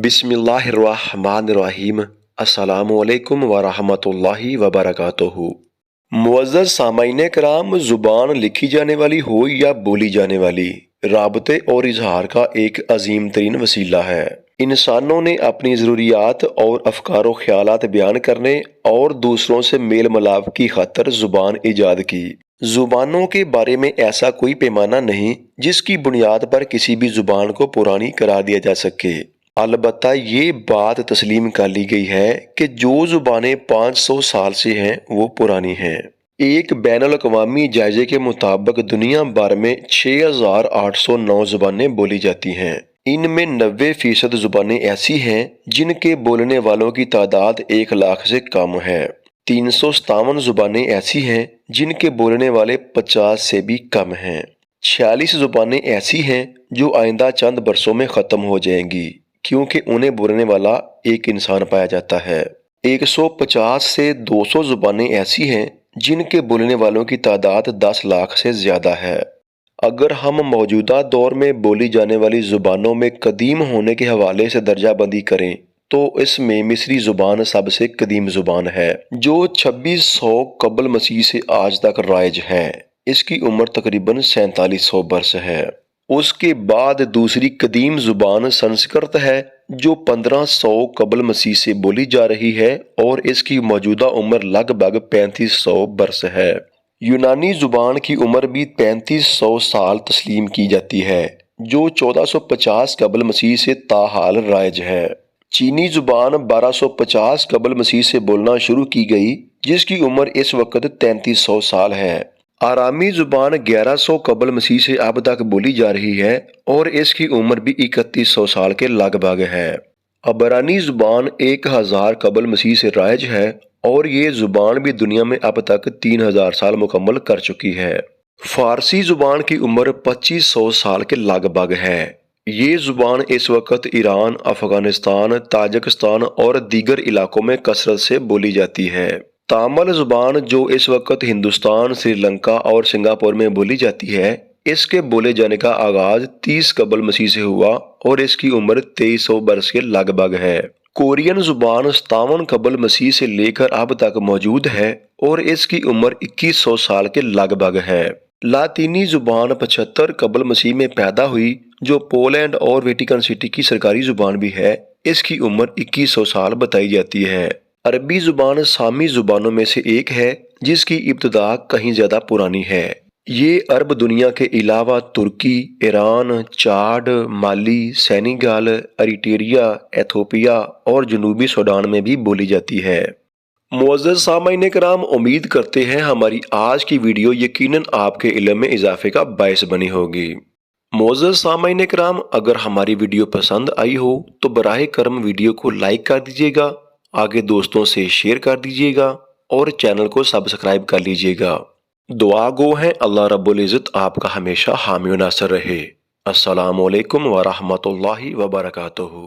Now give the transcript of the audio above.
बिस्मिल्लाहिर्रहमानिर्रहीम। अस्सलामुअलैकुम वरहमतुल्लाहि वबरकातुहू। मुअज़्ज़ज़ सामाईन कराम, ज़ुबान लिखी जाने वाली हो या बोली जाने वाली, राबते और इजहार का एक अजीम तरीन वसीला है। इंसानों ने अपनी ज़रूरियात और अफ़कार व ख़यालात बयान करने और दूसरों से मेल मिलाप की खातिर ज़ुबान ईजाद की। ज़ुबानों के बारे में ऐसा कोई पैमाना नहीं जिसकी बुनियाद पर किसी भी ज़ुबान को पुरानी करार दिया जा सके। अलबत्ता ये बात तस्लीम कर ली गई है कि जो ज़ुबानें 500 साल से हैं वो पुरानी हैं। एक बैनुल-अक़वामी जायजे के मुताबिक दुनिया भर में 6809 ज़ुबानें बोली जाती हैं। इनमें 90% ज़ुबानें ऐसी हैं जिनके बोलने वालों की तादाद 1 लाख से कम है। 357 ज़ुबानें ऐसी हैं जिनके बोलने वाले 50 से भी कम हैं। 46 ज़ुबानें ऐसी हैं जो आइंदा चंद बरसों में ख़त्म हो जाएंगी, क्योंकि उन्हें बोलने वाला एक इंसान पाया जाता है। 150 से 200 ज़ुबानें ऐसी हैं जिनके बोलने वालों की तादाद 10 लाख से ज़्यादा है। अगर हम मौजूदा दौर में बोली जाने वाली ज़ुबानों में कदीम होने के हवाले से दर्जाबंदी करें तो इसमें मिस्री ज़ुबान सबसे कदीम ज़ुबान है, जो 2600 कबल मसीह से आज तक राइज है। इसकी उम्र तकरीबन 4700 बरस है। उसके बाद दूसरी कदीम ज़ुबान संस्कृत है, जो 1500 कबल मसीह से बोली जा रही है और इसकी मौजूदा उम्र लगभग 3500 बरस है। यूनानी ज़ुबान की उम्र भी 3500 साल तस्लीम की जाती है, जो 1450 कबल मसीह से ताहाल राइज है। चीनी ज़ुबान 1250 कबल मसीह से बोलना शुरू की गई, जिसकी उम्र इस वक्त 3300 साल है। आरामी ज़ुबान 1100 कबल मसीह से अब तक बोली जा रही है और इसकी उम्र भी 3100 साल के लगभग है। अबरानी ज़ुबान 1000 कबल मसीह से राइज है और ये ज़ुबान भी दुनिया में अब तक 3000 साल मुकम्मल कर चुकी है। फ़ारसी ज़ुबान की उम्र 2500 साल के लगभग है। ये ज़ुबान इस वक्त ईरान, अफ़गानिस्तान, ताजिकिस्तान और दीगर इलाकों में कसरत से बोली जाती है। तामिल ज़ुबान, जो इस वक्त हिंदुस्तान, श्रीलंका और सिंगापुर में बोली जाती है, इसके बोले जाने का आगाज़ 30 कबल मसीह से हुआ और इसकी उम्र 2300 बरस के लगभग है। कोरियन ज़ुबान 57 कबल मसीह से लेकर अब तक मौजूद है और इसकी उम्र 2100 साल के लगभग है। लातीनी ज़ुबान 75 कबल मसीह में पैदा हुई, जो पोलैंड और वेटिकन सिटी की सरकारी ज़ुबान भी है। इसकी उम्र 2100 साल बताई जाती है। अरबी ज़ुबान सामी ज़ुबानों में से एक है, जिसकी इब्तिदा कहीं ज़्यादा पुरानी है। ये अरब दुनिया के अलावा तुर्की, ईरान, चाड, माली, सेनेगल, अरिट्रिया, एथोपिया और जनूबी सूडान में भी बोली जाती है। मुअज़्ज़ज़ सामाईन कराम, उम्मीद करते हैं हमारी आज की वीडियो यकीनन आपके इल्म में इजाफे का बायस बनी होगी। मुअज़्ज़ज़ सामाईन कराम, अगर हमारी वीडियो पसंद आई हो तो बराह करम वीडियो को लाइक कर दीजिएगा, आगे दोस्तों से शेयर कर दीजिएगा और चैनल को सब्सक्राइब कर लीजिएगा। दुआ गो हैं अल्लाह रब्बुल इज़्ज़त आपका हमेशा हामी व नासर रहे। अस्सलामु अलैकुम व रहमतुल्लाहि व बरकातुहू।